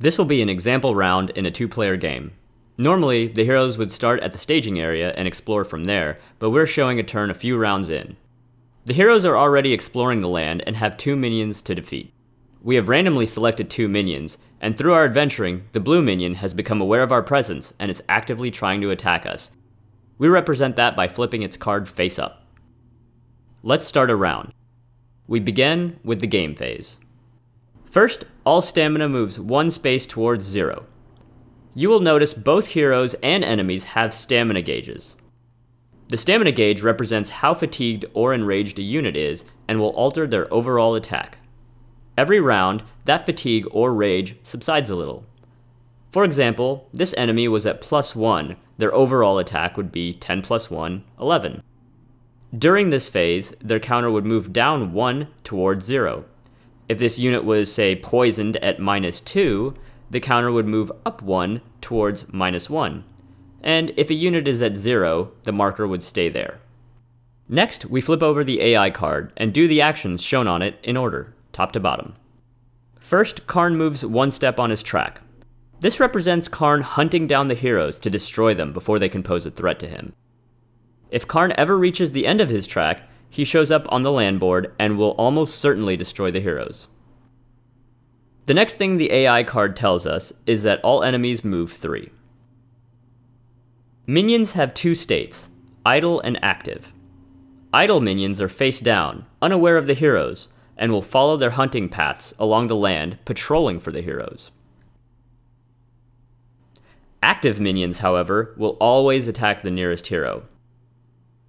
This will be an example round in a 2-player game. Normally, the heroes would start at the staging area and explore from there, but we're showing a turn a few rounds in. The heroes are already exploring the land and have 2 minions to defeat. We have randomly selected 2 minions, and through our adventuring, the blue minion has become aware of our presence and is actively trying to attack us. We represent that by flipping its card face up. Let's start a round. We begin with the game phase. First, all stamina moves 1 space towards 0. You will notice both heroes and enemies have stamina gauges. The stamina gauge represents how fatigued or enraged a unit is and will alter their overall attack. Every round, that fatigue or rage subsides a little. For example, this enemy was at +1, their overall attack would be 10 + 1, 11. During this phase, their counter would move down 1 towards 0. If this unit was, say, poisoned at -2, the counter would move up 1 towards -1. And if a unit is at 0, the marker would stay there. Next, we flip over the AI card and do the actions shown on it in order, top to bottom. First, Karn moves 1 step on his track. This represents Karn hunting down the heroes to destroy them before they can pose a threat to him. If Karn ever reaches the end of his track, he shows up on the land board and will almost certainly destroy the heroes. The next thing the AI card tells us is that all enemies move 3. Minions have 2 states, idle and active. Idle minions are face down, unaware of the heroes, and will follow their hunting paths along the land, patrolling for the heroes. Active minions, however, will always attack the nearest hero.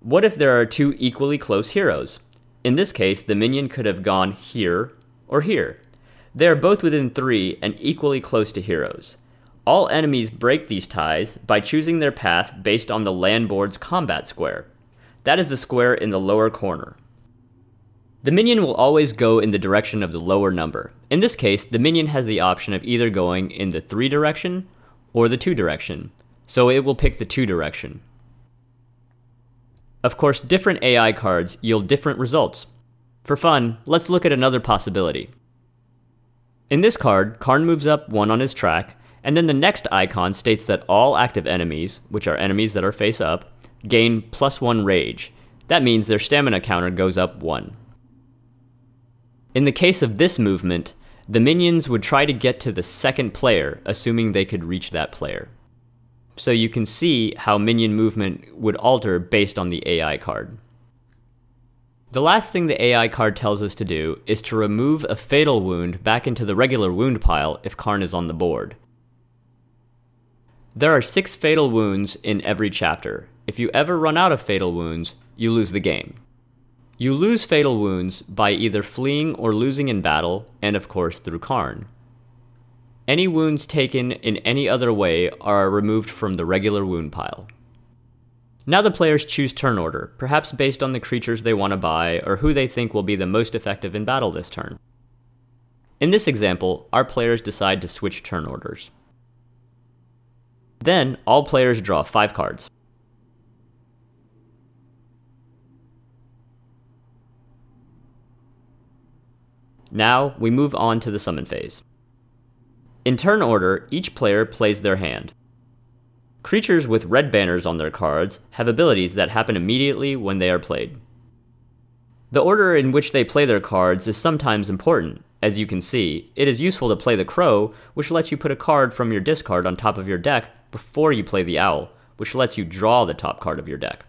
What if there are 2 equally close heroes? In this case, the minion could have gone here or here. They are both within 3 and equally close to heroes. All enemies break these ties by choosing their path based on the land board's combat square. That is the square in the lower corner. The minion will always go in the direction of the lower number. In this case, the minion has the option of either going in the 3 direction or the 2 direction, so it will pick the 2 direction. Of course, different AI cards yield different results. For fun, let's look at another possibility. In this card, Karn moves up 1 on his track, and then the next icon states that all active enemies, which are enemies that are face up, gain +1 rage. That means their stamina counter goes up 1. In the case of this movement, the minions would try to get to the second player, assuming they could reach that player. So you can see how minion movement would alter based on the AI card. The last thing the AI card tells us to do is to remove a fatal wound back into the regular wound pile if Karn is on the board. There are 6 fatal wounds in every chapter. If you ever run out of fatal wounds, you lose the game. You lose fatal wounds by either fleeing or losing in battle, and of course through Karn. Any wounds taken in any other way are removed from the regular wound pile. Now the players choose turn order, perhaps based on the creatures they want to buy or who they think will be the most effective in battle this turn. In this example, our players decide to switch turn orders. Then, all players draw 5 cards. Now, we move on to the summon phase. In turn order, each player plays their hand. Creatures with red banners on their cards have abilities that happen immediately when they are played. The order in which they play their cards is sometimes important. As you can see, it is useful to play the crow, which lets you put a card from your discard on top of your deck before you play the owl, which lets you draw the top card of your deck.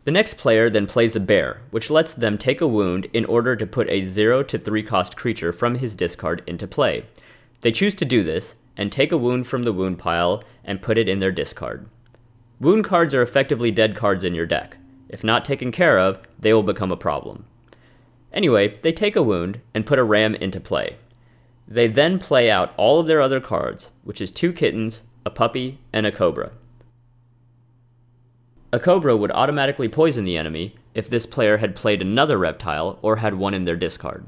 The next player then plays a bear, which lets them take a wound in order to put a 0 to 3 cost creature from his discard into play. They choose to do this, and take a wound from the wound pile and put it in their discard. Wound cards are effectively dead cards in your deck. If not taken care of, they will become a problem. Anyway, they take a wound and put a ram into play. They then play out all of their other cards, which is 2 kittens, a puppy, and a cobra. A cobra would automatically poison the enemy if this player had played another reptile or had one in their discard.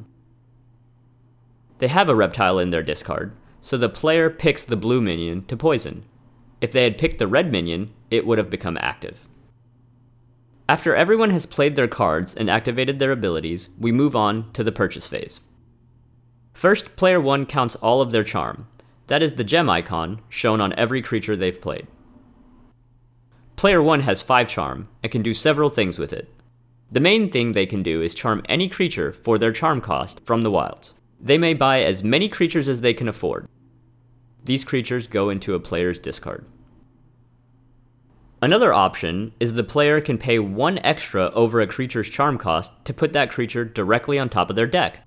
They have a reptile in their discard, so the player picks the blue minion to poison. If they had picked the red minion, it would have become active. After everyone has played their cards and activated their abilities, we move on to the purchase phase. First, player 1 counts all of their charm. That is the gem icon shown on every creature they've played. Player 1 has 5 charm and can do several things with it. The main thing they can do is charm any creature for their charm cost from the wilds. They may buy as many creatures as they can afford. These creatures go into a player's discard. Another option is the player can pay 1 extra over a creature's charm cost to put that creature directly on top of their deck.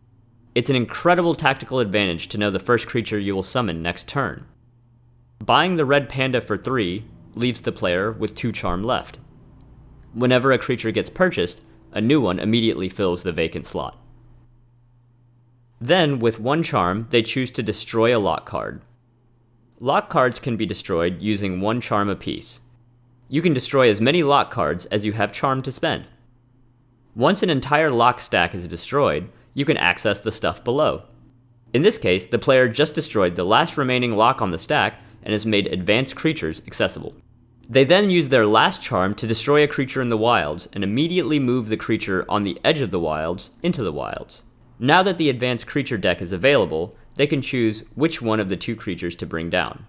It's an incredible tactical advantage to know the first creature you will summon next turn. Buying the red panda for 3 leaves the player with 2 charm left. Whenever a creature gets purchased, a new one immediately fills the vacant slot. Then, with 1 charm, they choose to destroy a lock card. Lock cards can be destroyed using 1 charm apiece. You can destroy as many lock cards as you have charm to spend. Once an entire lock stack is destroyed, you can access the stuff below. In this case, the player just destroyed the last remaining lock on the stack and has made advanced creatures accessible. They then use their last charm to destroy a creature in the wilds and immediately move the creature on the edge of the wilds into the wilds. Now that the advanced creature deck is available, they can choose which one of the 2 creatures to bring down.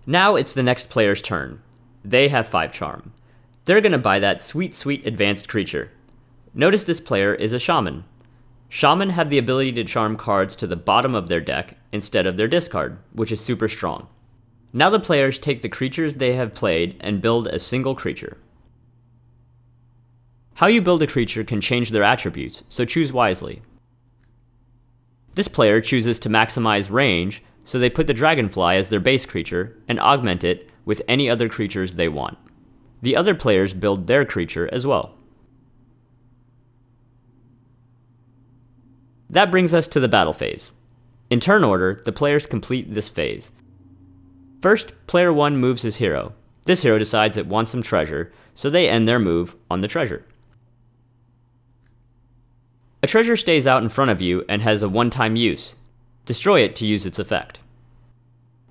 Now it's the next player's turn. They have 5 charm. They're gonna buy that sweet advanced creature. Notice this player is a shaman. Shaman have the ability to charm cards to the bottom of their deck instead of their discard, which is super strong. Now the players take the creatures they have played and build a single creature. How you build a creature can change their attributes, so choose wisely. This player chooses to maximize range, so they put the dragonfly as their base creature and augment it with any other creatures they want. The other players build their creature as well. That brings us to the battle phase. In turn order, the players complete this phase. First, player 1 moves his hero. This hero decides it wants some treasure, so they end their move on the treasure. A treasure stays out in front of you and has a one-time use. Destroy it to use its effect.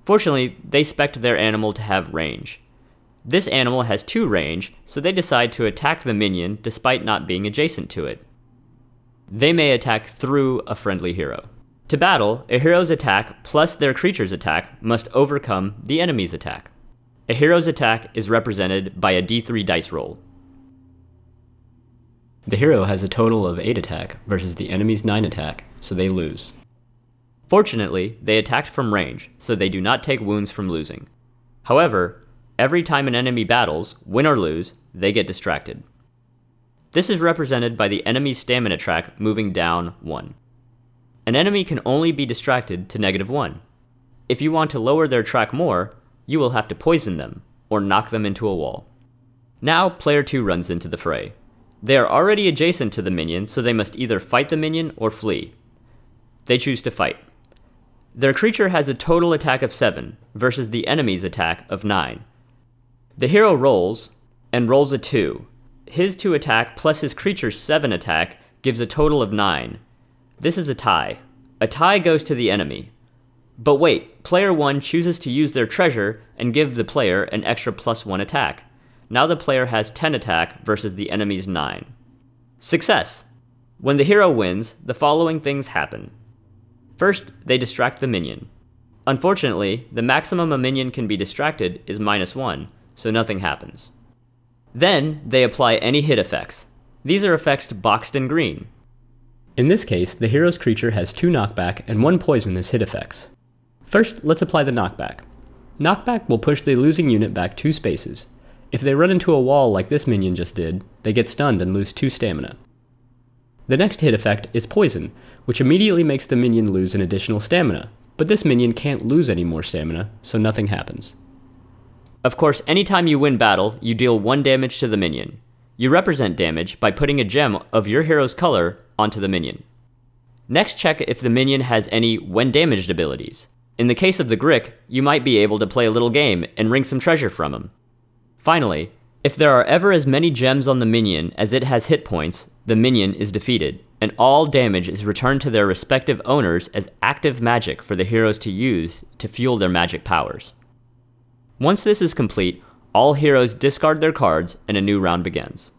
Fortunately, they spec'd their animal to have range. This animal has 2 range, so they decide to attack the minion despite not being adjacent to it. They may attack through a friendly hero. To battle, a hero's attack plus their creature's attack must overcome the enemy's attack. A hero's attack is represented by a d3 dice roll. The hero has a total of 8 attack versus the enemy's 9 attack, so they lose. Fortunately, they attacked from range, so they do not take wounds from losing. However, every time an enemy battles, win or lose, they get distracted. This is represented by the enemy's stamina track moving down 1. An enemy can only be distracted to -1. If you want to lower their track more, you will have to poison them, or knock them into a wall. Now, player 2 runs into the fray. They are already adjacent to the minion, so they must either fight the minion or flee. They choose to fight. Their creature has a total attack of 7 versus the enemy's attack of 9. The hero rolls, and rolls a 2. His 2 attack plus his creature's 7 attack gives a total of 9. This is a tie. A tie goes to the enemy. But wait, player 1 chooses to use their treasure and give the player an extra +1 attack. Now the player has 10 attack versus the enemy's 9. Success! When the hero wins, the following things happen. First, they distract the minion. Unfortunately, the maximum a minion can be distracted is -1, so nothing happens. Then, they apply any hit effects. These are effects boxed in green. In this case, the hero's creature has 2 knockback and 1 poison as hit effects. First, let's apply the knockback. Knockback will push the losing unit back 2 spaces. If they run into a wall like this minion just did, they get stunned and lose 2 stamina. The next hit effect is poison, which immediately makes the minion lose an additional stamina, but this minion can't lose any more stamina, so nothing happens. Of course, anytime you win battle, you deal 1 damage to the minion. You represent damage by putting a gem of your hero's color onto the minion. Next, check if the minion has any when damaged abilities. In the case of the Grick, you might be able to play a little game and wring some treasure from him. Finally, if there are ever as many gems on the minion as it has hit points, the minion is defeated, and all damage is returned to their respective owners as active magic for the heroes to use to fuel their magic powers. Once this is complete, all heroes discard their cards and a new round begins.